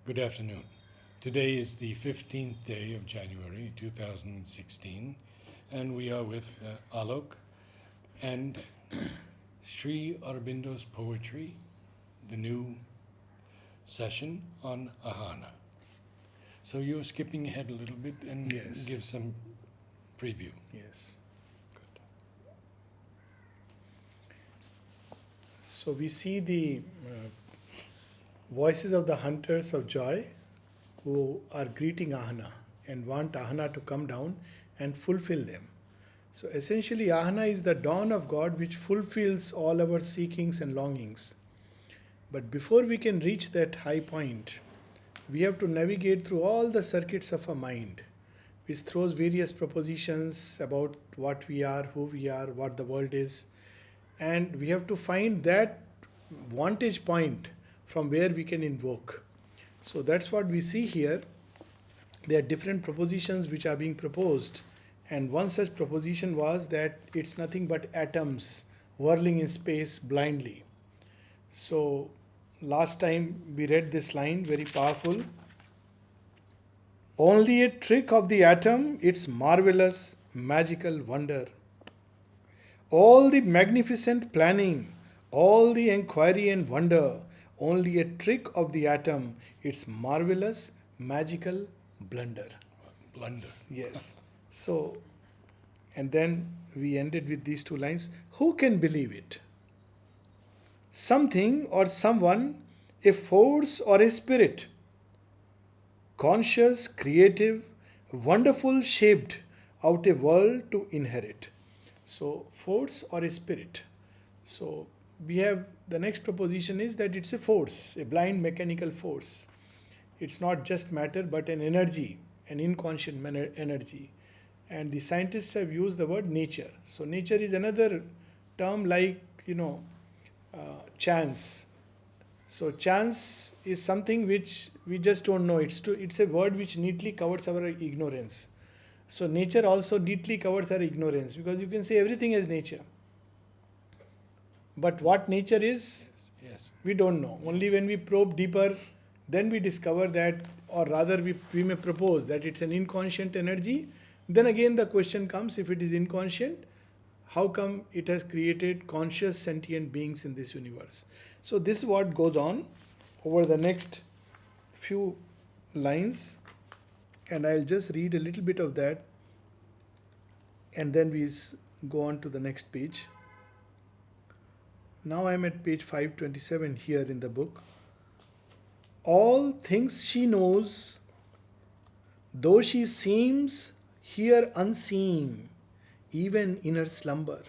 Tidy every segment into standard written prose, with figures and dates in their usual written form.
Good afternoon. Today is the 15th day of January 2016, and we are with Alok and Sri Aurobindo's poetry, the new session on Ahana. So you're skipping ahead a little bit and Yes. give some preview. Yes. Good. So we see the voices of the hunters of joy who are greeting Ahana and want Ahana to come down and fulfill them. So essentially, Ahana is the dawn of God which fulfills all our seekings and longings. But before we can reach that high point, we have to navigate through all the circuits of our mind, which throws various propositions about what we are, who we are, what the world is, and we have to find that vantage point from where we can invoke. So that's what we see here. There are different propositions which are being proposed, and one such proposition was that it's nothing but atoms whirling in space blindly. So last time we read this line, very powerful. Only a trick of the atom, its marvelous, magical wonder. All the magnificent planning, all the enquiry and wonder, only a trick of the atom, its marvelous, magical blunder. Blunder. Yes. So, and then we ended with these two lines. Who can believe it? Something or someone, a force or a spirit, conscious, creative, wonderful, shaped out a world to inherit. So, force or a spirit. So, we have the next proposition is that it's a force, a blind mechanical force. It's not just matter but an energy, an inconscient energy. And the scientists have used the word nature. So, nature is another term like, chance. So chance is something which we just don't know. It's a word which neatly covers our ignorance. So nature also neatly covers our ignorance because you can say everything is nature. But what nature is, Yes. we don't know. Only when we probe deeper, then we discover that, or rather, we may propose that it's an inconscient energy. Then again, the question comes, if it is inconscient, how come it has created conscious sentient beings in this universe? So, this is what goes on over the next few lines, and I'll just read a little bit of that, and then we go on to the next page. Now I'm at page 527 here in the book. All things she knows, though she seems here unseen, even in her slumber.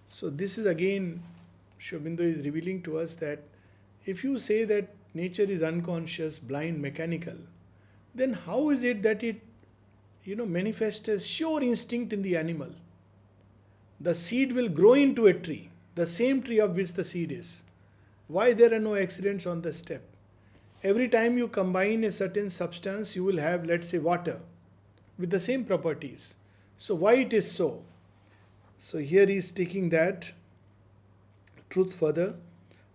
So this is again, Sri Aurobindo is revealing to us that if you say that nature is unconscious, blind, mechanical, then how is it that it manifests as sure instinct in the animal? The seed will grow into a tree, the same tree of which the seed is. Why there are no accidents on the step? Every time you combine a certain substance, you will have, let's say, water with the same properties. So why it is so? So here he is taking that truth further.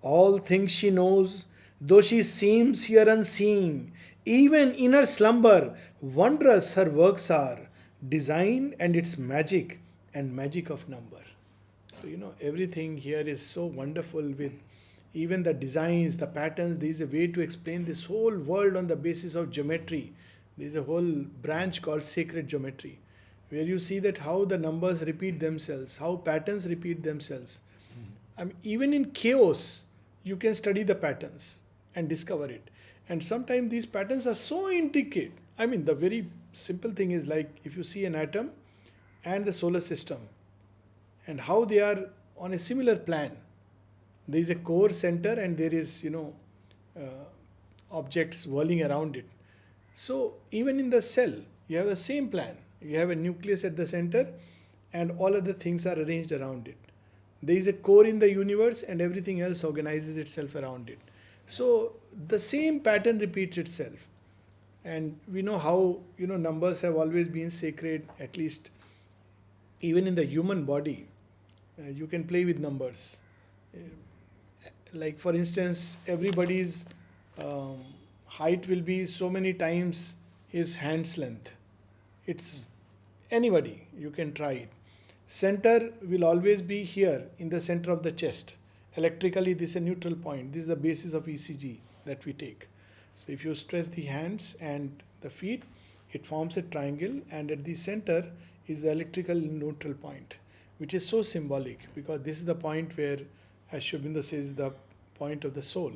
All things she knows, though she seems here unseen, even in her slumber, wondrous her works are, design and its magic and magic of number. So everything here is so wonderful with even the designs, the patterns. There is a way to explain this whole world on the basis of geometry. There is a whole branch called sacred geometry, where you see that how the numbers repeat themselves, how patterns repeat themselves. I mean, even in chaos, you can study the patterns and discover it. And sometimes these patterns are so intricate. I mean, the very simple thing is like if you see an atom and the solar system and how they are on a similar plan. There is a core center and there is, objects whirling around it. So even in the cell, you have the same plan. You have a nucleus at the center and all other things are arranged around it. There is a core in the universe and everything else organizes itself around it. So the same pattern repeats itself. And we know how, numbers have always been sacred, at least even in the human body. You can play with numbers. Like for instance, everybody's um, height will be so many times his hand's length. It's anybody, you can try it. Center will always be here in the center of the chest. Electrically, this is a neutral point. This is the basis of ECG that we take. So if you stress the hands and the feet, it forms a triangle, and at the center is the electrical neutral point, which is so symbolic because this is the point where, as Sri Aurobindo says, the point of the soul.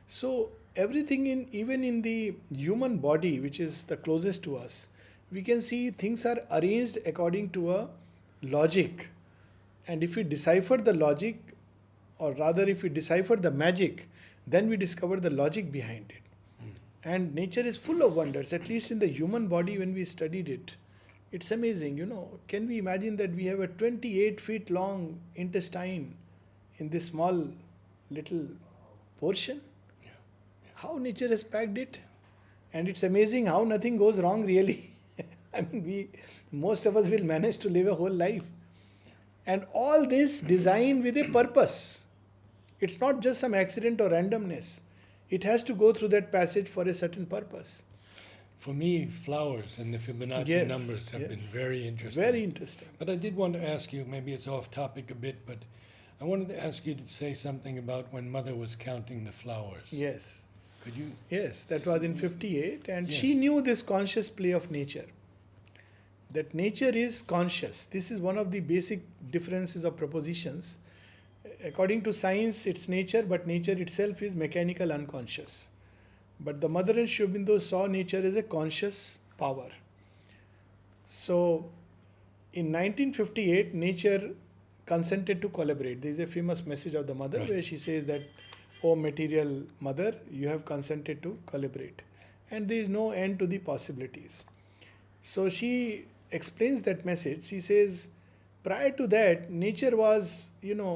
So everything even in the human body, which is the closest to us, we can see things are arranged according to a logic. And if we decipher the logic, or rather if we decipher the magic, then we discover the logic behind it. And nature is full of wonders, at least in the human body when we studied it. It's amazing, Can we imagine that we have a 28 feet long intestine in this small little portion? Yeah. How nature has packed it. And it's amazing how nothing goes wrong really. I mean, most of us will manage to live a whole life. And all this designed with a purpose. It's not just some accident or randomness. It has to go through that passage for a certain purpose. For me, flowers and the Fibonacci Yes, numbers have been yes. very interesting. Very interesting. But I did want to ask you, maybe it's off topic a bit, but I wanted to ask you to say something about when Mother was counting the flowers. Yes. Could you? Yes, that Say was in something? 58, and Yes. she knew this conscious play of nature. That nature is conscious. This is one of the basic differences of propositions. According to science, it's nature, but nature itself is mechanical, unconscious. But the Mother and Sri Aurobindo saw nature as a conscious power. So, in 1958, nature consented to collaborate. There is a famous message of the Mother Right. where she says that, "Oh material Mother, you have consented to collaborate." And there is no end to the possibilities. So she explains that message. She says, prior to that, nature was,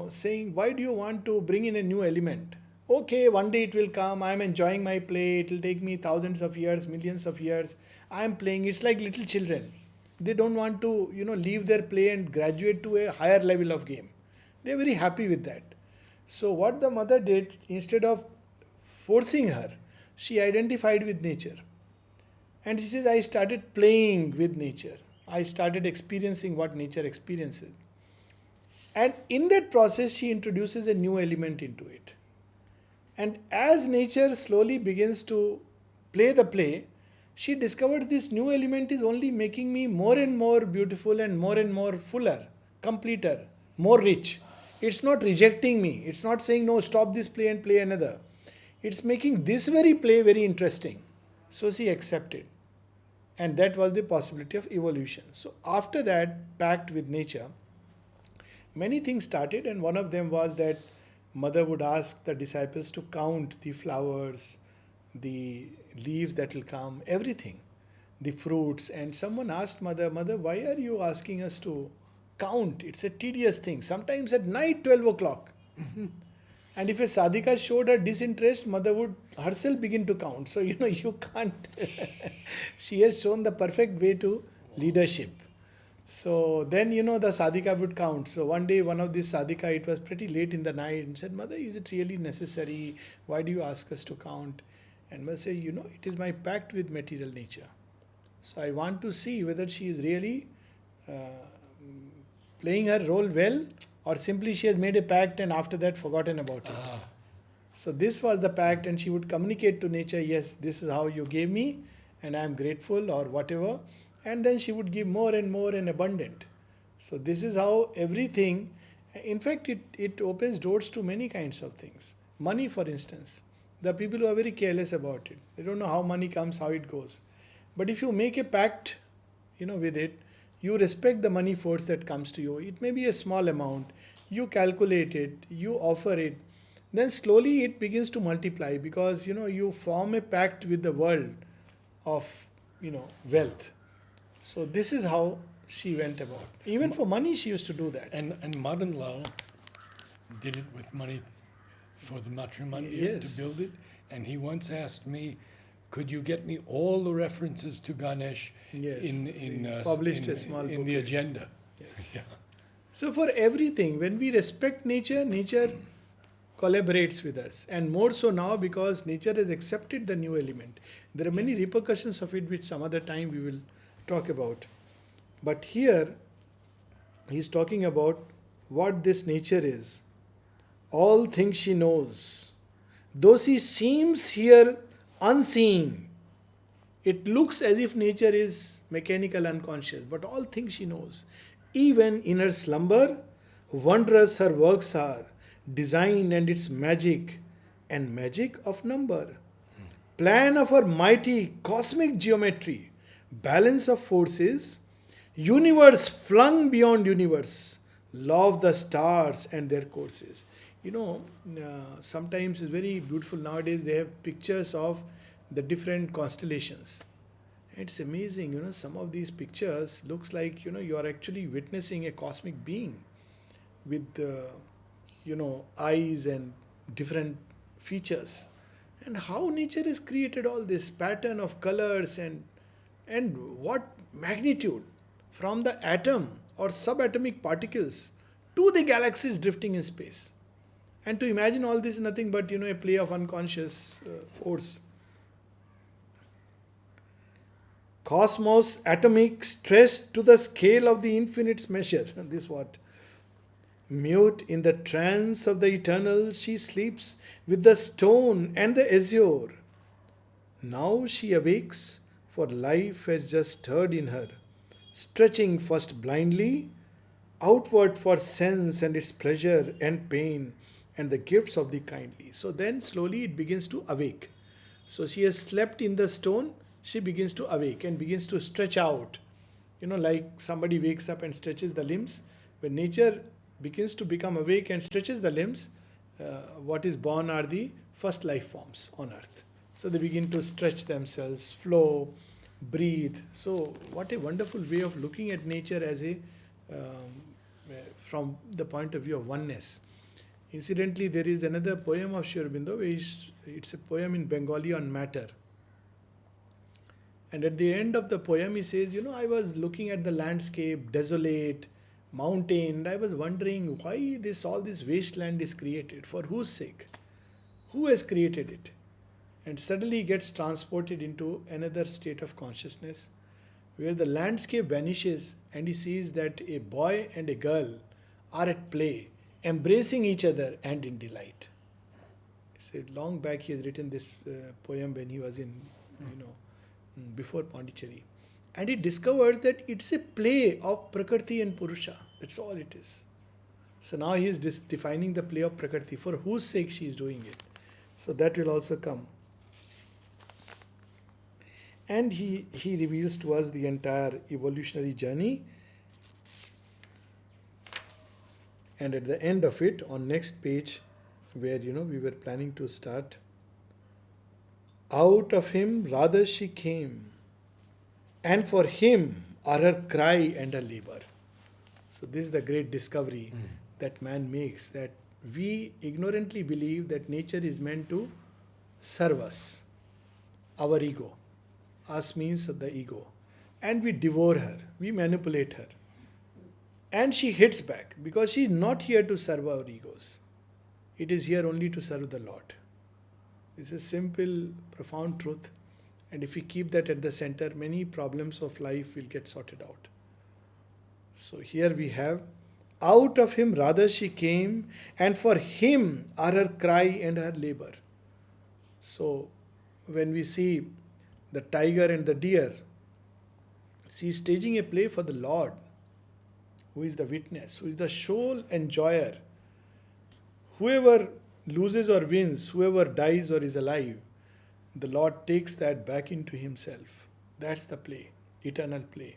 saying, why do you want to bring in a new element? Okay, one day it will come. I'm enjoying my play. It will take me thousands of years, millions of years. I'm playing. It's like little children. They don't want to, leave their play and graduate to a higher level of game. They're very happy with that. So what the Mother did, instead of forcing her, she identified with nature. And she says, I started playing with nature. I started experiencing what nature experiences. And in that process, she introduces a new element into it. And as nature slowly begins to play the play, she discovered this new element is only making me more and more beautiful and more fuller, completer, more rich. It's not rejecting me. It's not saying, no, stop this play and play another. It's making this very play very interesting. So she accepted. And that was the possibility of evolution. So after that pact with nature, many things started, and one of them was that Mother would ask the disciples to count the flowers, the leaves that will come, everything, the fruits. And someone asked Mother, why are you asking us to count? It's a tedious thing. Sometimes at night, 12 o'clock. And if a sadhika showed her disinterest, Mother would herself begin to count. So, you can't. She has shown the perfect way to leadership. So then, the sadhika would count. So one day, one of these sadhika, it was pretty late in the night, and said, Mother, is it really necessary? Why do you ask us to count? And Mother said, it is my pact with material nature. So I want to see whether she is really playing her role well, or simply she has made a pact and after that forgotten about it. So this was the pact, and she would communicate to nature, yes, this is how you gave me and I am grateful, or whatever. And then she would give more and more and abundant. So this is how everything, in fact, it opens doors to many kinds of things. Money, for instance. There are people who are very careless about it. They don't know how money comes, how it goes. But if you make a pact, with it, you respect the money force that comes to you. It may be a small amount. You calculate it, you offer it. Then slowly it begins to multiply because, you form a pact with the world of, wealth. So this is how she went about. Even for money, she used to do that. And Madan Lal did it with money for the matrimony Yes. to build it. And he once asked me, could you get me all the references to Ganesh Yes. in He published a small in the booklet. agenda? Yes. Yeah. So for everything, when we respect nature, nature collaborates with us, and more so now because nature has accepted the new element. There are many repercussions of it which some other time we will talk about, but here he's talking about what this nature is. All things she knows, though she seems here unseen. It looks as if nature is mechanical, unconscious, but all things she knows. Even in her slumber, wondrous her works are, design and its magic, and magic of number. Plan of her mighty cosmic geometry, balance of forces, universe flung beyond universe, law of the stars and their courses. Sometimes it's very beautiful nowadays. They have pictures of the different constellations. It's amazing, some of these pictures looks like, you are actually witnessing a cosmic being with, eyes and different features. And how nature has created all this pattern of colors and what magnitude from the atom or subatomic particles to the galaxies drifting in space. And to imagine all this is nothing but, a play of unconscious force. Cosmos atomic stressed to the scale of the infinite's measure. This what? Mute in the trance of the eternal, she sleeps with the stone and the azure. Now she awakes, for life has just stirred in her, stretching first blindly outward for sense and its pleasure and pain and the gifts of the kindly. So then slowly it begins to awake. So she has slept in the stone, she begins to awake and begins to stretch out. Like somebody wakes up and stretches the limbs. When nature begins to become awake and stretches the limbs, what is born are the first life forms on earth. So they begin to stretch themselves, flow, breathe. So what a wonderful way of looking at nature as from the point of view of oneness. Incidentally, there is another poem of Sri Aurobindo, it's a poem in Bengali on matter. And at the end of the poem, he says, I was looking at the landscape, desolate, mountain, and I was wondering why all this wasteland is created. For whose sake? Who has created it? And suddenly he gets transported into another state of consciousness where the landscape vanishes and he sees that a boy and a girl are at play, embracing each other and in delight. It's long back he has written this poem when he was in, before Pondicherry. And he discovers that it's a play of Prakriti and Purusha. That's all it is. So now he is defining the play of Prakriti, for whose sake she is doing it. So that will also come. And he reveals to us the entire evolutionary journey. And at the end of it, on next page, where we were planning to start, out of him rather she came, and for him are her cry and her labor. So this is the great discovery that man makes, that we ignorantly believe that nature is meant to serve us, our ego. Us means the ego. And we devour her, we manipulate her. And she hits back because she is not here to serve our egos. It is here only to serve the Lord. This is simple, profound truth. And if we keep that at the center, many problems of life will get sorted out. So here we have, out of him rather she came, and for him are her cry and her labor. So when we see the tiger and the deer, she is staging a play for the Lord, who is the witness, who is the sole enjoyer. Whoever loses or wins, whoever dies or is alive, the Lord takes that back into himself. That's the play, eternal play.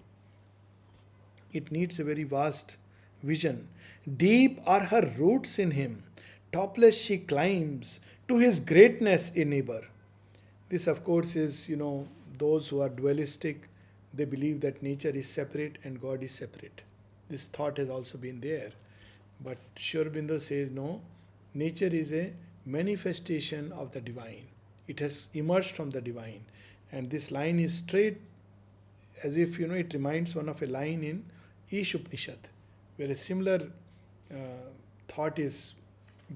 It needs a very vast vision. Deep are her roots in him. Topless she climbs to his greatness a neighbor. This, of course, is, those who are dualistic, they believe that nature is separate and God is separate. This thought has also been there. But Sri Aurobindo says, no, nature is a manifestation of the divine. It has emerged from the divine. And this line is straight, as if, it reminds one of a line in Ish Upanishad, where a similar thought is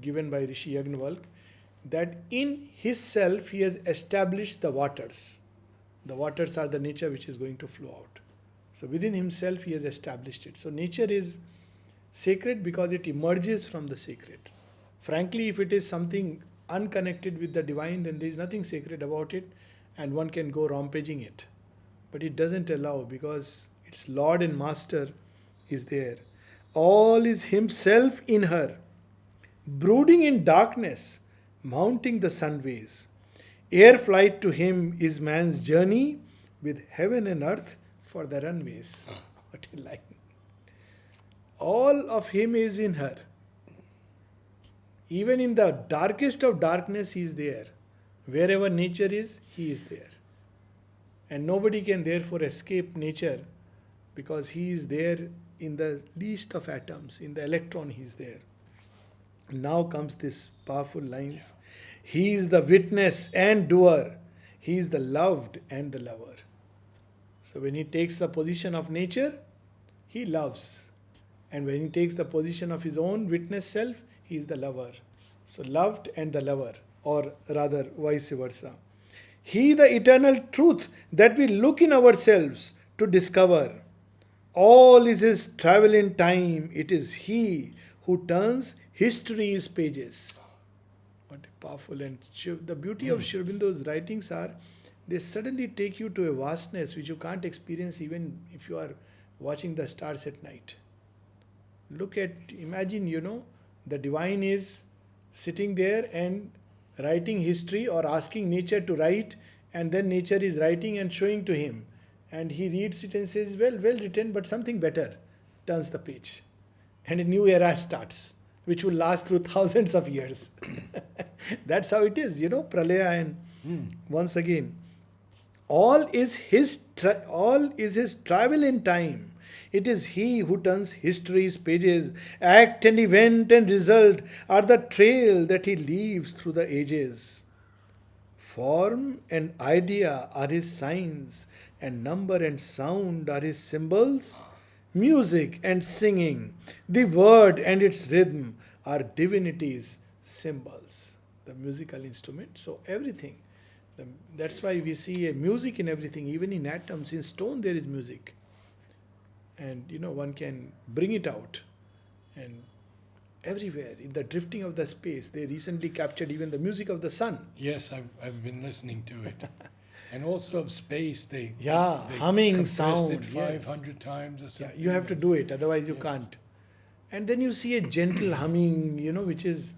given by Rishi Yagnavalk, that in his self he has established the waters. The waters are the nature which is going to flow out. So within himself he has established it. So nature is sacred because it emerges from the sacred. Frankly, if it is something unconnected with the divine, then there is nothing sacred about it and one can go rampaging it. But it doesn't allow because its Lord and Master is there. All is himself in her, brooding in darkness, mounting the sunways. Air flight to him is man's journey, with heaven and earth for the runways. What a line. All of him is in her. Even in the darkest of darkness, he is there. Wherever nature is, he is there. And nobody can therefore escape nature because he is there in the least of atoms. In the electron, he is there. Now comes this powerful lines. He is the witness and doer. He is the loved and the lover. So when he takes the position of nature, he loves. And when he takes the position of his own witness self, he is the lover. So loved and the lover, or rather vice versa. He the eternal truth that we look in ourselves to discover. All is his travel in time. It is he who turns history's pages. What a powerful, and the beauty of Sri Aurobindo's writings are, they suddenly take you to a vastness which you can't experience even if you are watching the stars at night. Look at, imagine, the divine is sitting there and writing history or asking nature to write, and then nature is writing and showing to him. And he reads it and says, well written, but something better. Turns the page. And a new era starts, which will last through thousands of years. That's how it is, Pralaya. And once again, all is his travel in time. It is he who turns history's pages. Act and event and result are the trail that he leaves through the ages. Form and idea are his signs, and number and sound are his symbols. Music and singing, the word and its rhythm are divinity's symbols. The musical instrument, so everything. That's why we see a music in everything, even in atoms. In stone there is music. And one can bring it out. And everywhere, in the drifting of the space, they recently captured even the music of the sun. Yes, I've been listening to it. And also of space, they humming compressed sound. it 500 times or something. Yeah, you have to do it, otherwise you can't. And then you see a gentle humming, which is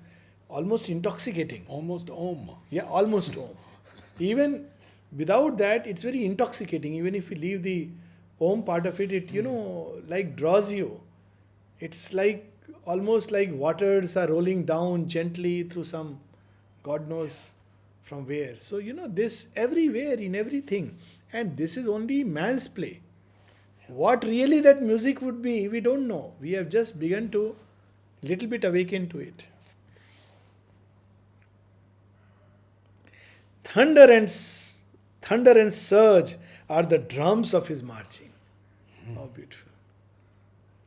almost intoxicating. Almost Om. Yeah, almost Om. Even without that, it's very intoxicating. Even if you leave the Om part of it, like draws you. It's like almost like waters are rolling down gently through some, God knows from where. So, this everywhere, in everything. And this is only man's play. What really that music would be, we don't know. We have just begun to little bit awaken to it. Thunder and surge are the drums of his marching. How beautiful.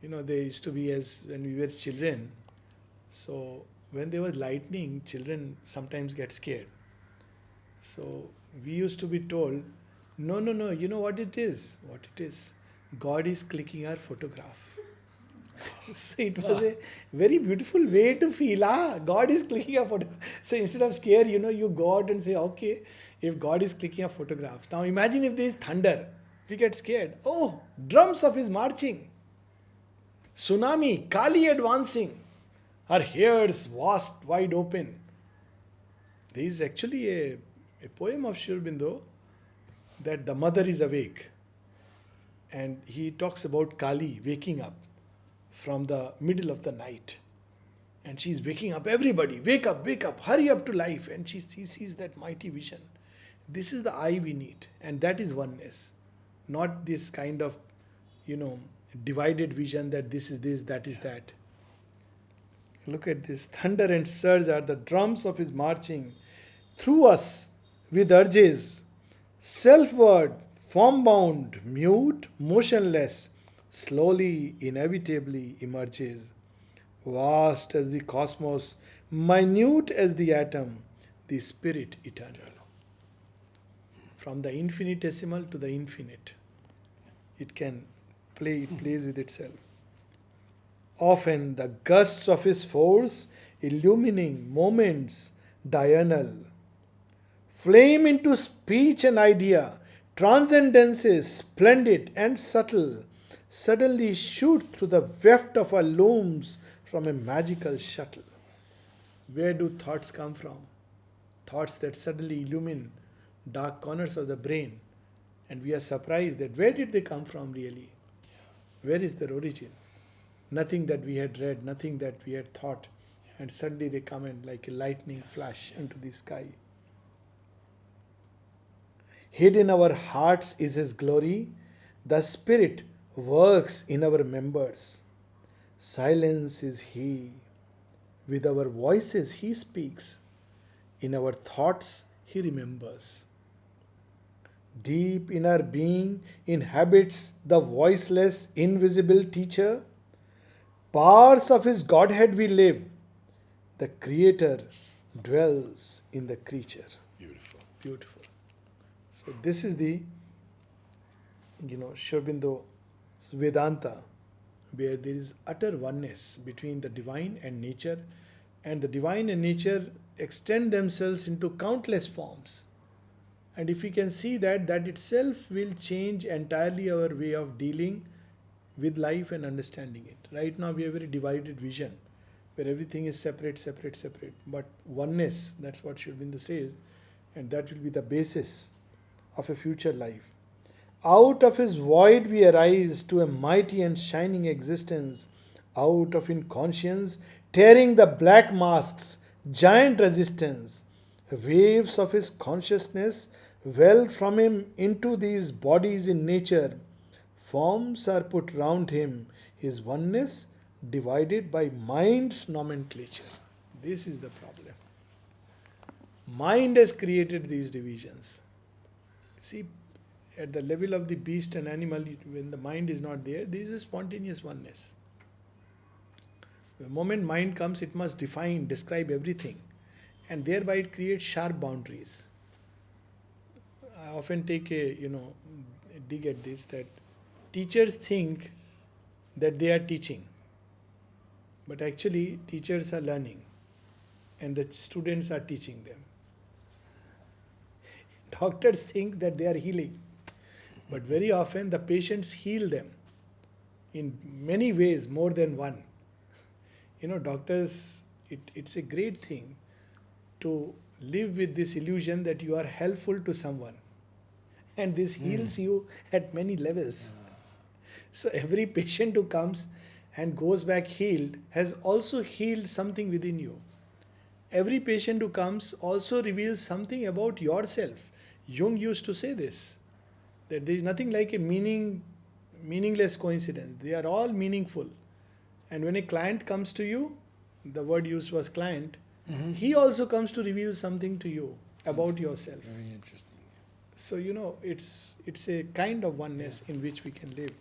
There used to be, as when we were children, so when there was lightning, children sometimes get scared. So we used to be told, no, you know what it is? What it is? God is clicking our photograph. So it was a very beautiful way to feel, God is clicking our photograph. So instead of scare, you go out and say, okay, if God is clicking our photographs. Now imagine if there is thunder. We get scared. Oh, drums of his marching. Tsunami, Kali advancing. Her hairs vast, wide open. There is actually a poem of Sri Aurobindo that the mother is awake. And he talks about Kali waking up from the middle of the night. And she's waking up everybody. Wake up, hurry up to life. And she sees that mighty vision. This is the eye we need. And that is oneness. Not this kind of, divided vision that this is this, that is that. Look at this. Thunder and surge are the drums of his marching. Through us with urges. Self-word, form-bound, mute, motionless, slowly, inevitably emerges. Vast as the cosmos, minute as the atom, the spirit eternal. From the infinitesimal to the infinite, it plays with itself. Often the gusts of his force, illumining moments diurnal, flame into speech and idea, transcendences splendid and subtle, suddenly shoot through the weft of our looms from a magical shuttle. Where do thoughts come from? Thoughts that suddenly illumine dark corners of the brain, and we are surprised that where did they come from really? Where is their origin? Nothing that we had read, nothing that we had thought, and suddenly they come in like a lightning flash into the sky. Hid in our hearts is His glory, the Spirit works in our members. Silence is He, with our voices He speaks, in our thoughts He remembers. Deep in our being inhabits the voiceless, invisible teacher. Parts of His Godhead we live. The Creator dwells in the creature. Beautiful. Beautiful. So this is the, Sri Aurobindo Vedanta, where there is utter oneness between the divine and nature, and the divine and nature extend themselves into countless forms. And if we can see that, that itself will change entirely our way of dealing with life and understanding it. Right now we have a very divided vision, where everything is separate, separate, separate. But oneness, that's what Sri Aurobindo says, and that will be the basis of a future life. Out of His void we arise to a mighty and shining existence. Out of inconscience, tearing the black masks, giant resistance. Waves of His consciousness well from Him into these bodies in nature. Forms are put round Him, His oneness divided by mind's nomenclature. This is the problem. Mind has created these divisions. See, at the level of the beast and animal, when the mind is not there, there is a spontaneous oneness. The moment mind comes, it must define, describe everything, and thereby it creates sharp boundaries. I often take a dig at this, that teachers think that they are teaching, but actually teachers are learning, and the students are teaching them. Doctors think that they are healing, but very often the patients heal them in many ways, more than one. Doctors, it's a great thing to live with this illusion that you are helpful to someone, and this heals you at many levels. So every patient who comes and goes back healed has also healed something within you. Every patient who comes also reveals something about yourself. Jung used to say this, that there is nothing like a meaningless coincidence. They are all meaningful. And when a client comes to you, the word used was client, he also comes to reveal something to you about yourself. Very interesting. So, it's a kind of oneness in which we can live.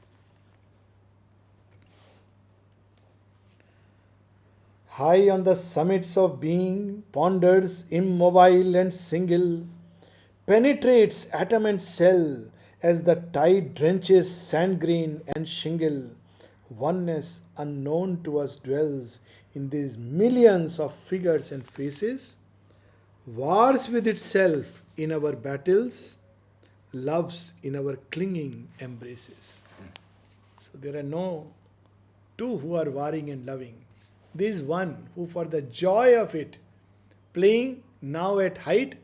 High on the summits of being, ponders immobile and single, penetrates atom and cell as the tide drenches sand grain and shingle. Oneness unknown to us dwells in these millions of figures and faces, wars with itself in our battles, loves in our clinging embraces. So there are no two who are warring and loving. There is one who, for the joy of it, playing now at height,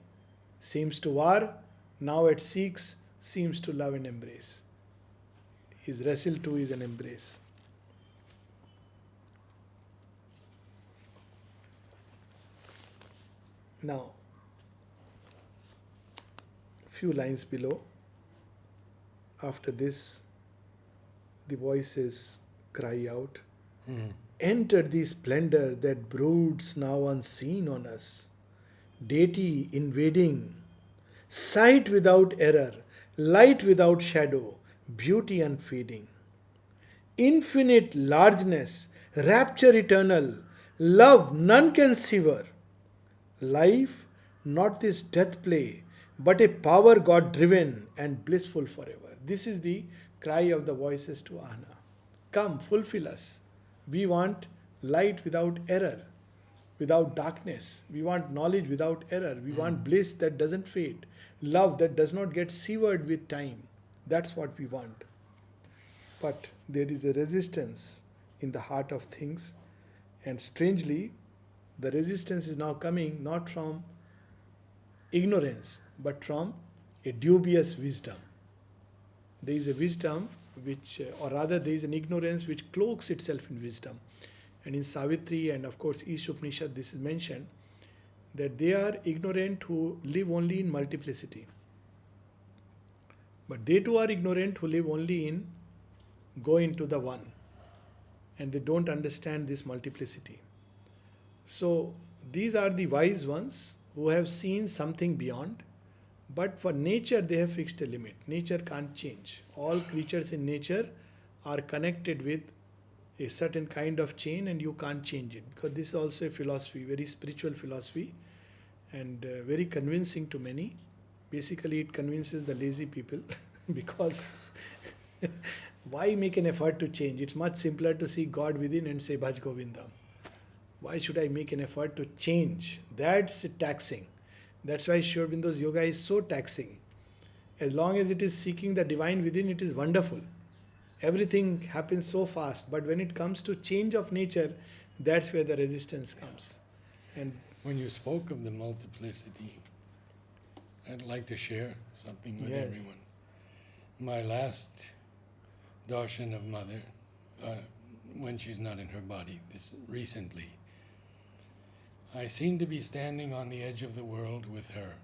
seems to war, now at seeks, seems to love and embrace. His wrestle too is an embrace. Now, few lines below. After this, the voices cry out, enter the splendor that broods now unseen on us. Deity invading, sight without error, light without shadow, beauty unfading. Infinite largeness, rapture eternal, Love none can sever. Life, not this death play, but a power God driven and blissful forever. This is the cry of the voices to Ahna. Come, fulfill us. We want light without error, without darkness. We want knowledge without error. We want bliss that doesn't fade, love that does not get severed with time. That's what we want. But there is a resistance in the heart of things, and strangely, the resistance is now coming not from ignorance but from a dubious wisdom. There is a wisdom which, or rather, there is an ignorance which cloaks itself in wisdom. And in Savitri and of course East Upanishad, this is mentioned that they are ignorant who live only in multiplicity. But they too are ignorant who live only in go into the one. And they don't understand this multiplicity. So these are the wise ones who have seen something beyond. But for nature, they have fixed a limit. Nature can't change. All creatures in nature are connected with a certain kind of chain, and you can't change it. Because this is also a philosophy, very spiritual philosophy, and very convincing to many. Basically, it convinces the lazy people because why make an effort to change? It's much simpler to see God within and say Bhaj Govindam. Why should I make an effort to change? That's taxing. That's why Sri Aurobindo's yoga is so taxing. As long as it is seeking the divine within, it is wonderful. Everything happens so fast. But when it comes to change of nature, that's where the resistance comes. And When you spoke of the multiplicity, I'd like to share something with Yes. everyone. My last darshan of Mother, when she's not in her body, this recently, I seem to be standing on the edge of the world with her.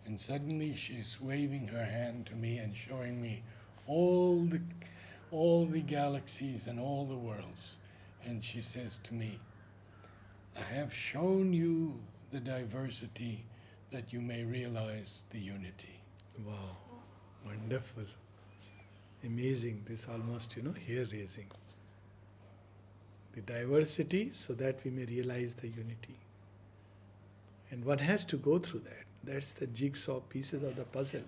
And suddenly she's waving her hand to me and showing me all the galaxies and all the worlds. And she says to me, I have shown you the diversity that you may realize the unity. wow, wonderful. Amazing. This almost, hair raising. The diversity so that we may realize the unity. And one has to go through that. That's the jigsaw pieces of the puzzle.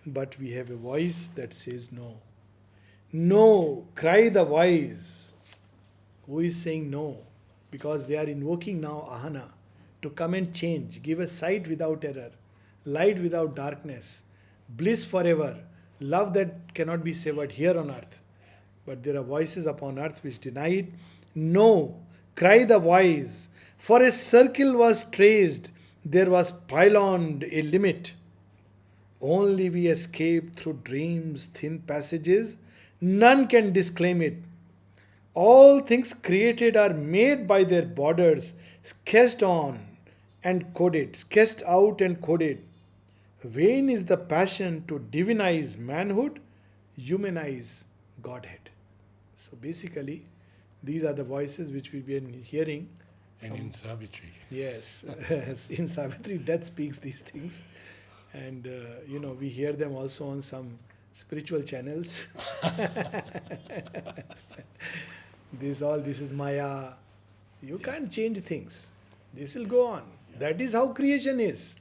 But we have a voice that says no. No, cry the wise. Who is saying no? Because they are invoking now Ahana to come and change, give us sight without error, light without darkness, bliss forever, love that cannot be severed here on earth. But there are voices upon earth which deny it. No, cry the wise. For a circle was traced, there was pyloned a limit. Only we escape through dreams' thin passages. None can disclaim it. All things created are made by their borders, sketched on and coded, sketched out and coded. Vain is the passion to divinize manhood, humanize Godhead. So basically, these are the voices which we've been hearing. And in Savitri. Yes, in Savitri, death speaks these things. And, we hear them also on some spiritual channels. This is Maya. You can't change things. This will go on. That is how creation is.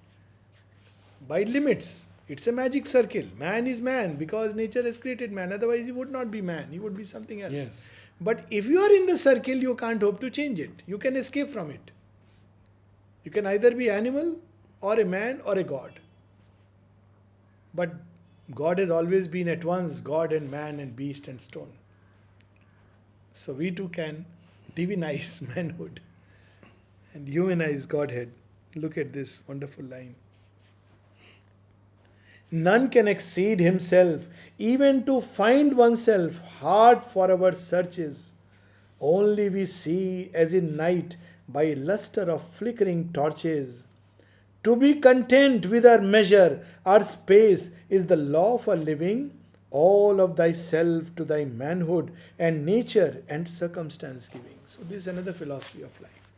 By limits. It's a magic circle. Man is man because nature has created man. Otherwise, he would not be man. He would be something else. Yes. But if you are in the circle, you can't hope to change it. You can escape from it. You can either be animal or a man or a god. But God has always been at once God and man and beast and stone. So we too can divinize manhood and humanize Godhead. Look at this wonderful line. None can exceed himself, even to find oneself, hard for our searches. Only we see as in night by lustre of flickering torches. To be content with our measure, our space is the law for living, all of thyself to thy manhood and nature and circumstance giving. So this is another philosophy of life.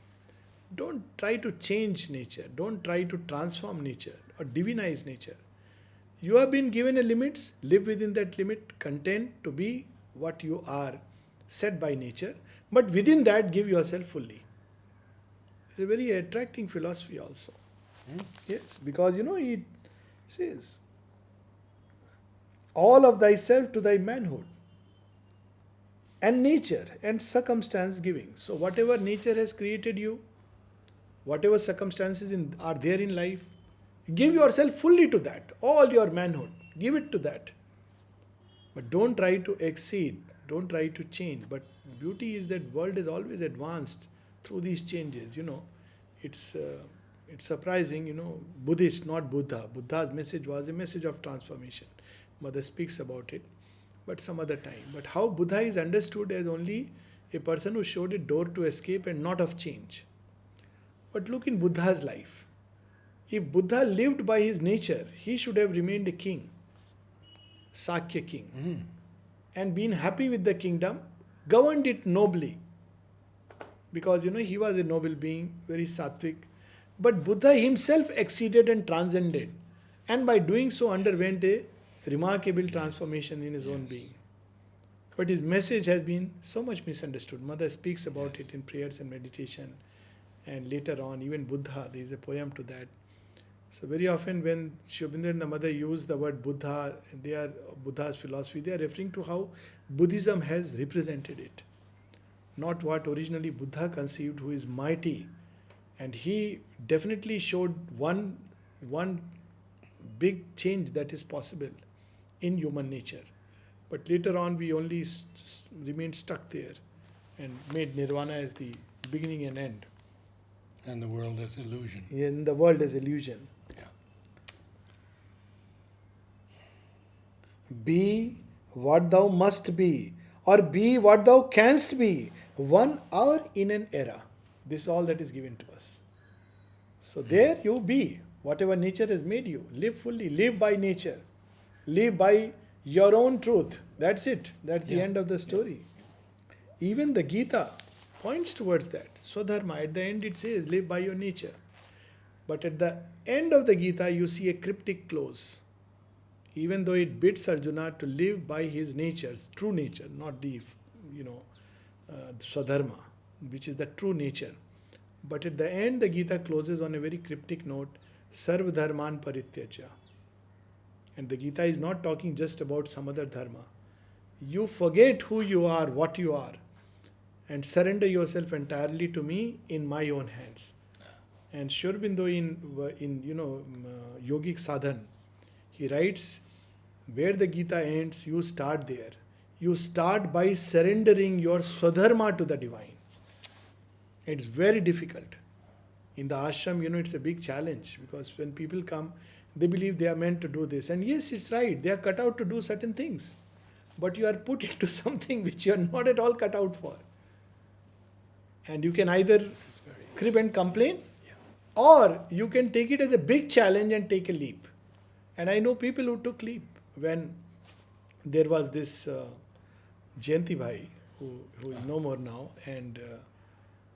Don't try to change nature. Don't try to transform nature or divinize nature. You have been given a limits, live within that limit, content to be what you are. set by nature, but within that give yourself fully. It's a very attracting philosophy also. Yes, because it says, all of thyself to thy manhood, and nature and circumstance giving. So whatever nature has created you, whatever circumstances are there in life, give yourself fully to that. All your manhood, give it to that. But don't try to exceed, don't try to change. But beauty is that world is always advanced through these changes. It's surprising. Buddhist, not Buddha. Buddha's message was a message of transformation. Mother speaks about it, but some other time. But how Buddha is understood as only a person who showed a door to escape and not of change. But look in Buddha's life. If Buddha lived by his nature, he should have remained a king, Sakya king, and been happy with the kingdom, governed it nobly. Because he was a noble being, very sattvic. But Buddha himself exceeded and transcended, and by doing so underwent a remarkable transformation in his own being. But his message has been so much misunderstood. Mother speaks about it in prayers and meditation, and later on, even Buddha, there is a poem to that. So very often when Sri Aurobindo and the mother use the word Buddha, they are Buddha's philosophy, they are referring to how Buddhism has represented it. Not what originally Buddha conceived, who is mighty. And he definitely showed one big change that is possible in human nature. But later on we only remained stuck there and made nirvana as the beginning and end. And the world as illusion. In the world as illusion. Yeah. Be what thou must be, or be what thou canst be, 1 hour in an era. This is all that is given to us. So there you be, whatever nature has made you. Live fully, live by nature. Live by your own truth. That's it. That's the end of the story. Even the Gita points towards that. Swadharma, at the end it says, live by your nature. But at the end of the Gita, you see a cryptic close. Even though it bids Arjuna to live by his natures, true nature, not the, Swadharma, which is the true nature. But at the end, the Gita closes on a very cryptic note, Sarv Dharman Parityaja. And the Gita is not talking just about some other dharma. You forget who you are, what you are, and surrender yourself entirely to me in my own hands. And Sri Aurobindo in Yogic Sadhan, he writes, where the Gita ends, you start there. You start by surrendering your Swadharma to the divine. It's very difficult. In the ashram, it's a big challenge, because when people come, they believe they are meant to do this. And yes, it's right. They are cut out to do certain things. But you are put into something which you are not at all cut out for. And you can either crib and complain, or you can take it as a big challenge and take a leap. And I know people who took leap. When there was this Jayanti Bhai, who is no more now, and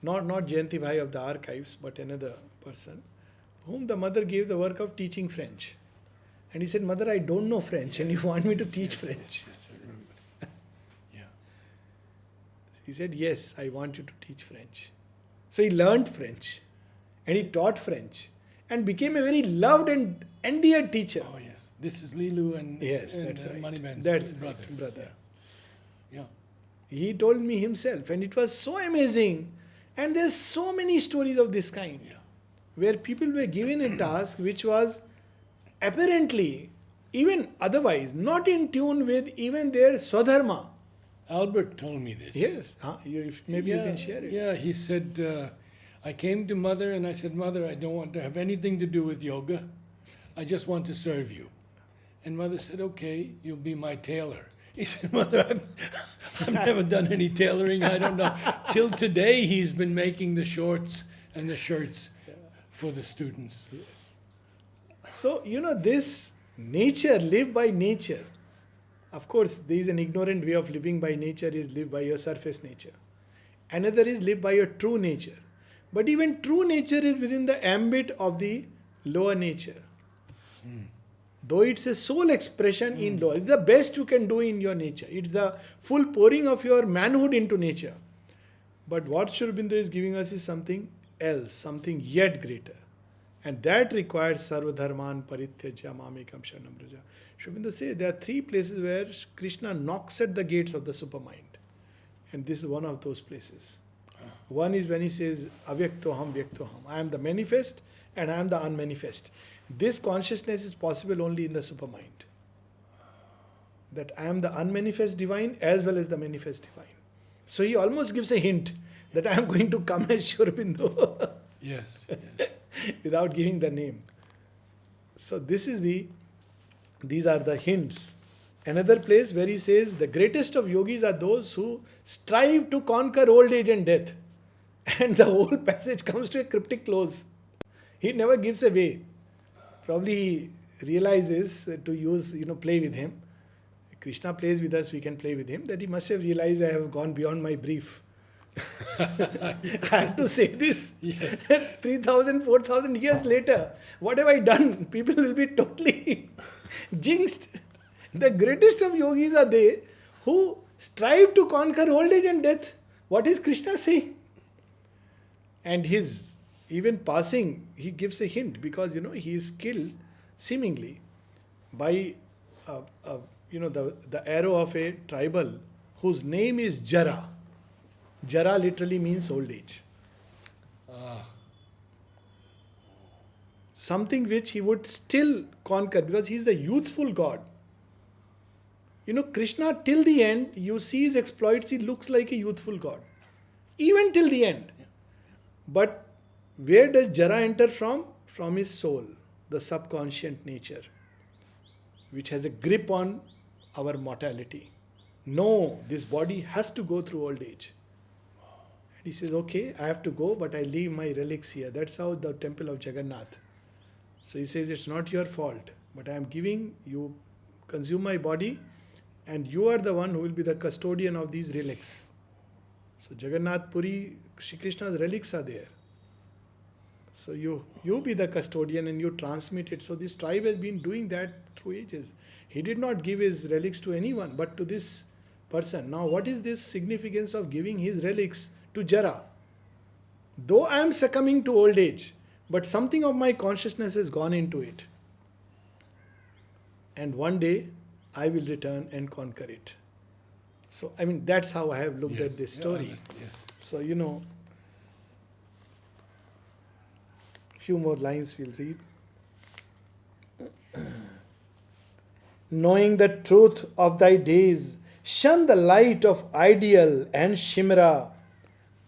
not Jayanti Bhai of the archives, but another person, whom the mother gave the work of teaching French. And he said, Mother, I don't know French, and you want me to teach French? Yes, I remember. Yeah. He said, yes, I want you to teach French. So he learned French, and he taught French, and became a very loved and endeared teacher. Oh, yes. This is Lilu and, That's right. Maniben's That's brother. Brother. Yeah. He told me himself, and it was so amazing. And there's so many stories of this kind, where people were given a task which was apparently, even otherwise, not in tune with even their Swadharma. Albert told me this. Yes, maybe you can share it. Yeah, he said, I came to Mother and I said, Mother, I don't want to have anything to do with yoga. I just want to serve you. And Mother said, okay, you'll be my tailor. He said, Mother, I've never done any tailoring. I don't know. Till today, he's been making the shorts and the shirts for the students. So, this nature, live by nature. Of course, there is an ignorant way of living by nature, is live by your surface nature. Another is live by your true nature. But even true nature is within the ambit of the lower nature. Though it's a soul expression indoor, it's the best you can do in your nature. It's the full pouring of your manhood into nature. But what Sri Aurobindo is giving us is something else, something yet greater. And that requires sarva dharman parityajya mamekam sharanam vraja. Sri Aurobindo says there are three places where Krishna knocks at the gates of the supermind. And this is one of those places. One is when he says, avyaktoham vyaktoham. I am the manifest and I am the unmanifest. This consciousness is possible only in the supermind. That I am the unmanifest divine as well as the manifest divine. So he almost gives a hint that I am going to come as Sri Aurobindo. Yes, yes. Without giving the name. So these are the hints. Another place where he says the greatest of yogis are those who strive to conquer old age and death. And the whole passage comes to a cryptic close. He never gives away. Probably he realizes to use, play with him. Krishna plays with us, we can play with him. That he must have realized I have gone beyond my brief. I have to say this. Yes. 3,000, 4,000 years later, what have I done? People will be totally jinxed. The greatest of yogis are they who strive to conquer old age and death. What is Krishna saying? And his even passing, he gives a hint because he is killed seemingly by the arrow of a tribal whose name is Jara. Jara literally means old age. Something which he would still conquer because he is the youthful God. Krishna till the end, you see his exploits, he looks like a youthful God. Even till the end. But where does Jara enter from? From his soul, the subconscious nature, which has a grip on our mortality. No, this body has to go through old age. And he says, okay, I have to go, but I leave my relics here. That's how the temple of Jagannath. So he says, it's not your fault, but I am giving, you consume my body, and you are the one who will be the custodian of these relics. So Jagannath Puri, Shri Krishna's relics are there. So you be the custodian and you transmit it. So this tribe has been doing that through ages. He did not give his relics to anyone, but to this person. Now what is this significance of giving his relics to Jara? Though I am succumbing to old age, but something of my consciousness has gone into it. And one day I will return and conquer it. So, that's how I have looked at this story. Yes. So, few more lines we'll read. Knowing the truth of thy days, shun the light of ideal and chimera.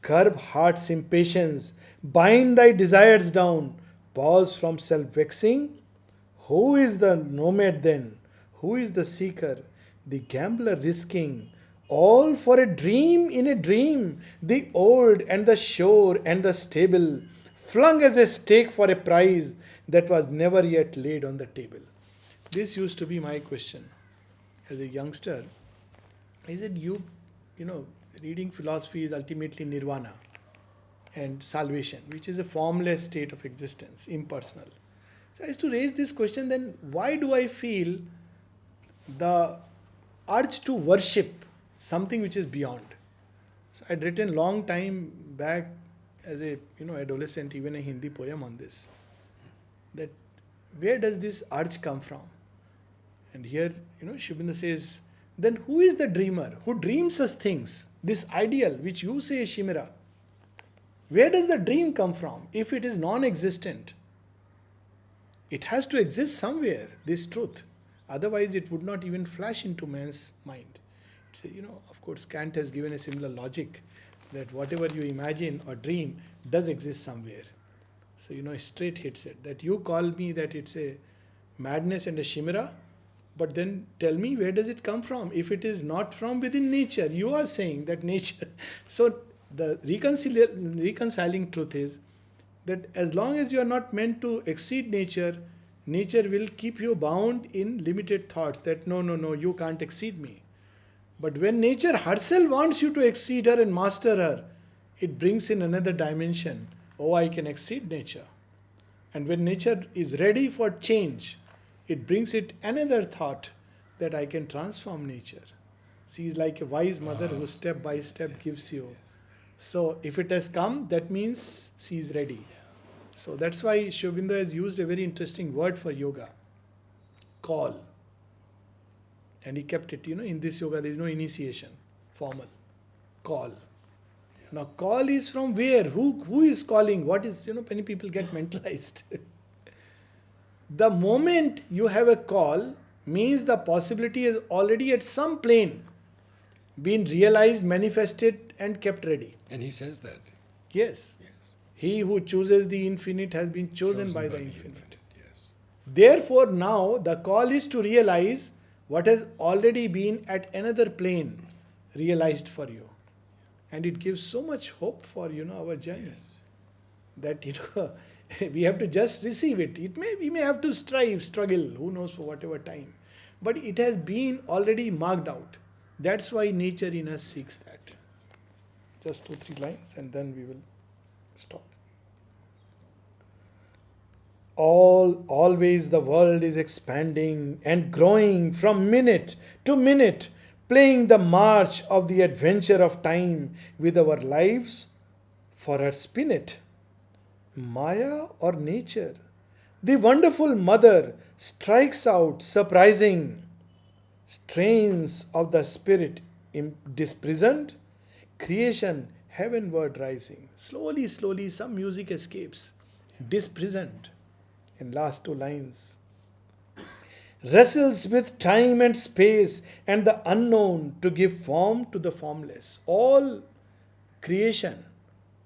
Curb heart's impatience, bind thy desires down, pause from self-vexing. Who is the nomad then? Who is the seeker? The gambler risking all for a dream in a dream, the old and the sure and the stable, flung as a stake for a prize that was never yet laid on the table. This used to be my question as a youngster. I said, reading philosophy is ultimately nirvana and salvation, which is a formless state of existence, impersonal. So I used to raise this question, then why do I feel the urge to worship something which is beyond? So I'd written long time back as a adolescent, even a Hindi poem on this. That where does this urge come from? And here, Sri Aurobindo says, then who is the dreamer who dreams such things? This ideal which you say is chimera. Where does the dream come from? If it is non-existent, it has to exist somewhere, this truth. Otherwise, it would not even flash into man's mind. It's of course, Kant has given a similar logic that whatever you imagine or dream does exist somewhere. So, straight hits it. That you call me that it's a madness and a chimera, but then tell me where does it come from? If it is not from within nature, you are saying that nature. So, the reconciling truth is that as long as you are not meant to exceed nature, nature will keep you bound in limited thoughts that no, you can't exceed me. But when nature herself wants you to exceed her and master her, it brings in another dimension. Oh, I can exceed nature. And when nature is ready for change, it brings it another thought that I can transform nature. She is like a wise mother who step by step gives you. So if it has come, that means she is ready. So that's why Sri Aurobindo has used a very interesting word for yoga, call. And he kept it, in this yoga there is no initiation, formal. Call. Now call is from where? Who is calling? What is, many people get mentalized. The moment you have a call means the possibility is already at some plane been realized, manifested and kept ready. And he says that. Yes. Yes. He who chooses the infinite has been chosen by the infinite. Yes. Therefore, now the call is to realize what has already been at another plane realized for you. And it gives so much hope for our journey. Yes. That we have to just receive it. We may have to strive, struggle, who knows for whatever time. But it has been already marked out. That's why nature in us seeks that. Just 2-3 lines and then we will stop. Always the world is expanding and growing from minute to minute, playing the march of the adventure of time with our lives for her spinet. Maya or nature, the wonderful mother strikes out surprising strains of the spirit disprisoned, creation heavenward rising. Slowly, slowly some music escapes, disprisoned. In last 2 lines, wrestles with time and space and the unknown to give form to the formless. All creation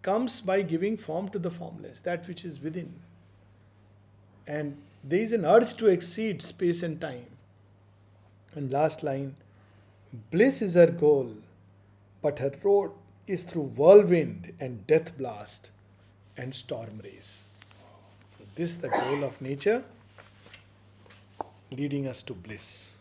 comes by giving form to the formless, that which is within. And there is an urge to exceed space and time. And last line, bliss is her goal, but her road is through whirlwind and death blast and storm race. So this is the goal of nature, leading us to bliss.